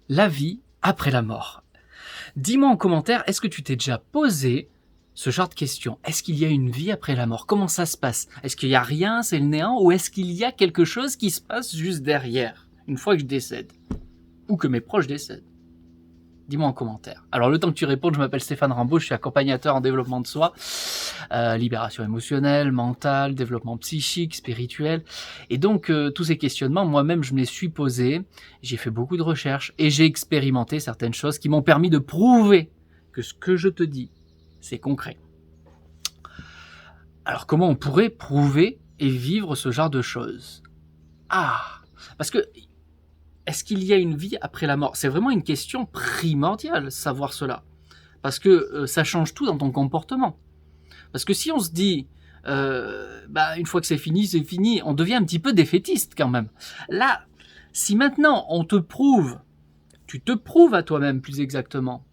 la vie après la mort. Dis-moi en commentaire, est-ce que tu t'es déjà posé ce genre de questions? Est-ce qu'il y a une vie après la mort? Comment ça se passe? Est-ce qu'il n'y a rien, c'est le néant? Ou est-ce qu'il y a quelque chose qui se passe juste derrière, une fois que je décède? Ou que mes proches décèdent? Dis-moi en commentaire. Alors le temps que tu répondes, je m'appelle Stéphane Rambaud, je suis accompagnateur en développement de soi, libération émotionnelle, mentale, développement psychique, spirituel. Et donc tous ces questionnements, moi-même je me les suis posés, j'ai fait beaucoup de recherches et j'ai expérimenté certaines choses qui m'ont permis de prouver que ce que je te dis, c'est concret. Alors comment on pourrait prouver et vivre ce genre de choses? Parce que est-ce qu'il y a une vie après la mort? C'est vraiment une question primordiale, savoir cela. Parce que ça change tout dans ton comportement. Parce que si on se dit, une fois que c'est fini, on devient un petit peu défaitiste quand même. Là, si maintenant on te prouve, tu te prouves à toi-même plus exactement,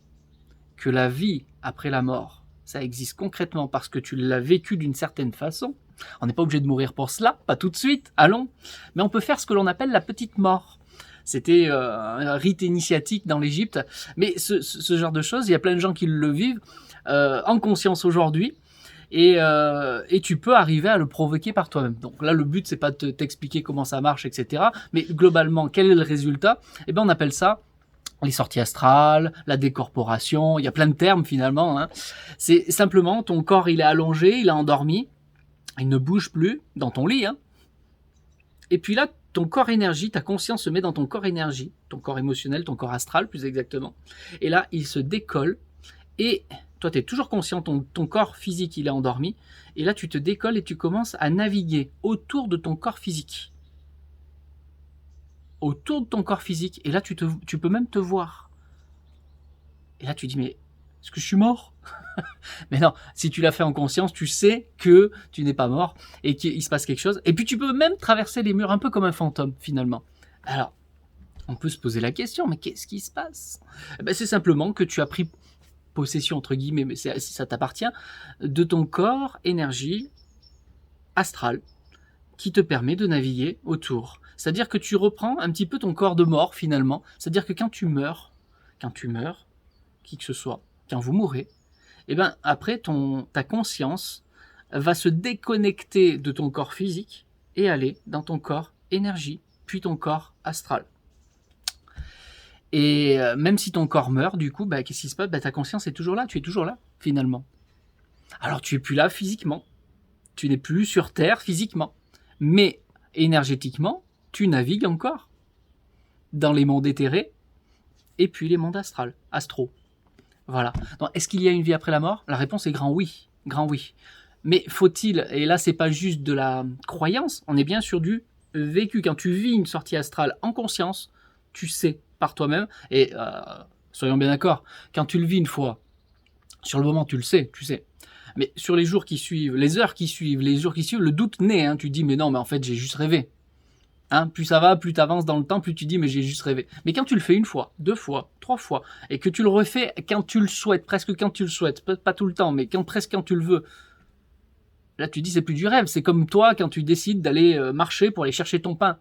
que la vie après la mort, ça existe concrètement parce que tu l'as vécu d'une certaine façon. On n'est pas obligé de mourir pour cela, pas tout de suite, allons. Mais on peut faire ce que l'on appelle la petite mort. C'était un rite initiatique dans l'Égypte. Mais ce genre de choses, il y a plein de gens qui le vivent en conscience aujourd'hui. Et tu peux arriver à le provoquer par toi-même. Donc là, le but, c'est pas de t'expliquer comment ça marche, etc. Mais globalement, quel est le résultat? Eh bien, on appelle ça les sorties astrales, la décorporation. Il y a plein de termes finalement. Hein. C'est simplement ton corps, il est allongé, il est endormi, il ne bouge plus dans ton lit. Hein. Et puis là, ton corps énergie, ta conscience se met dans ton corps énergie, ton corps émotionnel, ton corps astral plus exactement. Et là, il se décolle et toi, tu es toujours conscient, ton corps physique, il est endormi. Et là, tu te décolles et tu commences à naviguer autour de ton corps physique. Autour de ton corps physique. Et là, tu peux même te voir. Et là, tu dis, mais est-ce que je suis mort? Mais non, si tu l'as fait en conscience, tu sais que tu n'es pas mort et qu'il se passe quelque chose. Et puis tu peux même traverser les murs un peu comme un fantôme finalement. Alors, on peut se poser la question, mais qu'est-ce qui se passe? C'est simplement que tu as pris possession, entre guillemets, mais ça t'appartient, de ton corps énergie astrale qui te permet de naviguer autour. C'est-à-dire que tu reprends un petit peu ton corps de mort finalement. C'est-à-dire que quand tu meurs, qui que ce soit, quand vous mourrez, et bien après ta conscience va se déconnecter de ton corps physique et aller dans ton corps énergie, puis ton corps astral. Et même si ton corps meurt, du coup, qu'est-ce qui se passe? Ta conscience est toujours là, tu es toujours là, finalement. Alors tu es plus là physiquement, tu n'es plus sur Terre physiquement, mais énergétiquement, tu navigues encore dans les mondes éthérés et puis les mondes astro. Voilà. Donc, est-ce qu'il y a une vie après la mort? La réponse est grand oui. Mais faut-il, et là c'est pas juste de la croyance, on est bien sur du vécu. Quand tu vis une sortie astrale en conscience, tu sais par toi-même, et soyons bien d'accord, quand tu le vis une fois, sur le moment tu le sais, tu sais. Mais sur les jours qui suivent, les heures qui suivent, le doute naît, hein, tu dis mais non, mais en fait j'ai juste rêvé. Hein, plus ça va, plus tu avances dans le temps, plus tu dis mais j'ai juste rêvé. Mais quand tu le fais une fois, 2 fois, 3 fois, et que tu le refais quand tu le souhaites, presque quand tu le souhaites, pas tout le temps, mais presque quand tu le veux, là tu dis c'est plus du rêve, c'est comme toi quand tu décides d'aller marcher pour aller chercher ton pain.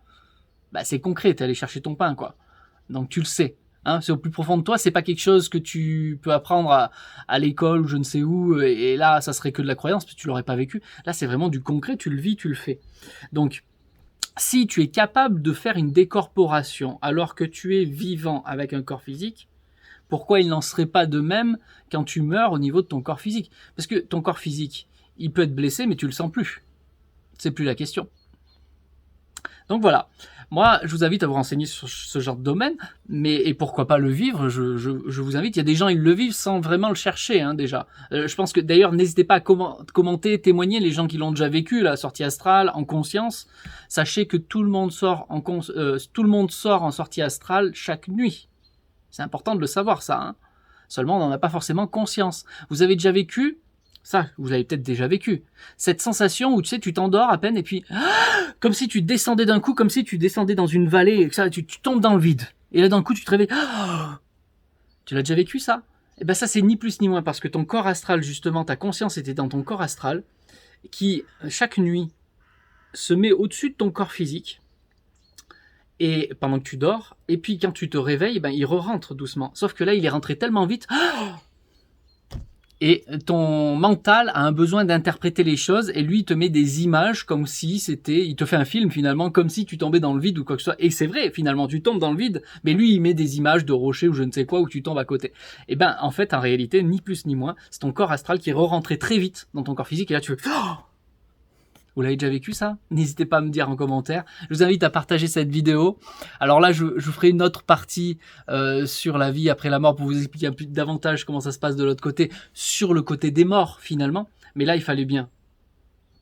C'est concret, t'es allé chercher ton pain, quoi. Donc tu le sais. Hein, c'est au plus profond de toi, c'est pas quelque chose que tu peux apprendre à l'école ou je ne sais où, et là ça serait que de la croyance parce que tu l'aurais pas vécu. Là c'est vraiment du concret, tu le vis, tu le fais. Donc si tu es capable de faire une décorporation alors que tu es vivant avec un corps physique, pourquoi il n'en serait pas de même quand tu meurs au niveau de ton corps physique? Parce que ton corps physique, il peut être blessé, mais tu le sens plus. C'est plus la question. Donc voilà. Moi, je vous invite à vous renseigner sur ce genre de domaine, et pourquoi pas le vivre, je vous invite. Il y a des gens, ils le vivent sans vraiment le chercher, hein, déjà. Je pense que, d'ailleurs, n'hésitez pas à commenter, témoigner, les gens qui l'ont déjà vécu, la sortie astrale, en conscience. Sachez que tout le monde sort en sortie astrale chaque nuit. C'est important de le savoir, ça. Hein. Seulement, on n'en a pas forcément conscience. Vous avez déjà vécu ça, vous l'avez peut-être déjà vécu. Cette sensation où tu sais, tu t'endors à peine et puis, comme si tu descendais d'un coup, comme si tu descendais dans une vallée et que ça, tu tombes dans le vide. Et là, d'un coup, tu te réveilles. Tu l'as déjà vécu, ça? Et ça, c'est ni plus ni moins parce que ton corps astral, justement, ta conscience était dans ton corps astral qui, chaque nuit, se met au-dessus de ton corps physique et pendant que tu dors, et puis quand tu te réveilles, ben, il re-rentre doucement. Sauf que là, il est rentré tellement vite, et ton mental a un besoin d'interpréter les choses, et lui, il te met des images comme si c'était... Il te fait un film, finalement, comme si tu tombais dans le vide ou quoi que ce soit. Et c'est vrai, finalement, tu tombes dans le vide, mais lui, il met des images de rochers ou je ne sais quoi, où tu tombes à côté. Et ben, en fait, en réalité, ni plus ni moins, c'est ton corps astral qui est re-rentré très vite dans ton corps physique, et là, tu fais... Vous l'avez déjà vécu ça? N'hésitez pas à me dire en commentaire. Je vous invite à partager cette vidéo. Alors là, je ferai une autre partie sur la vie après la mort pour vous expliquer un peu davantage comment ça se passe de l'autre côté, sur le côté des morts finalement. Mais là, il fallait bien,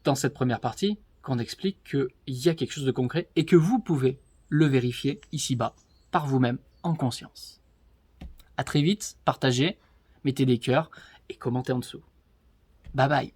dans cette première partie, qu'on explique qu'il y a quelque chose de concret et que vous pouvez le vérifier ici-bas, par vous-même, en conscience. À très vite, partagez, mettez des cœurs et commentez en dessous. Bye bye.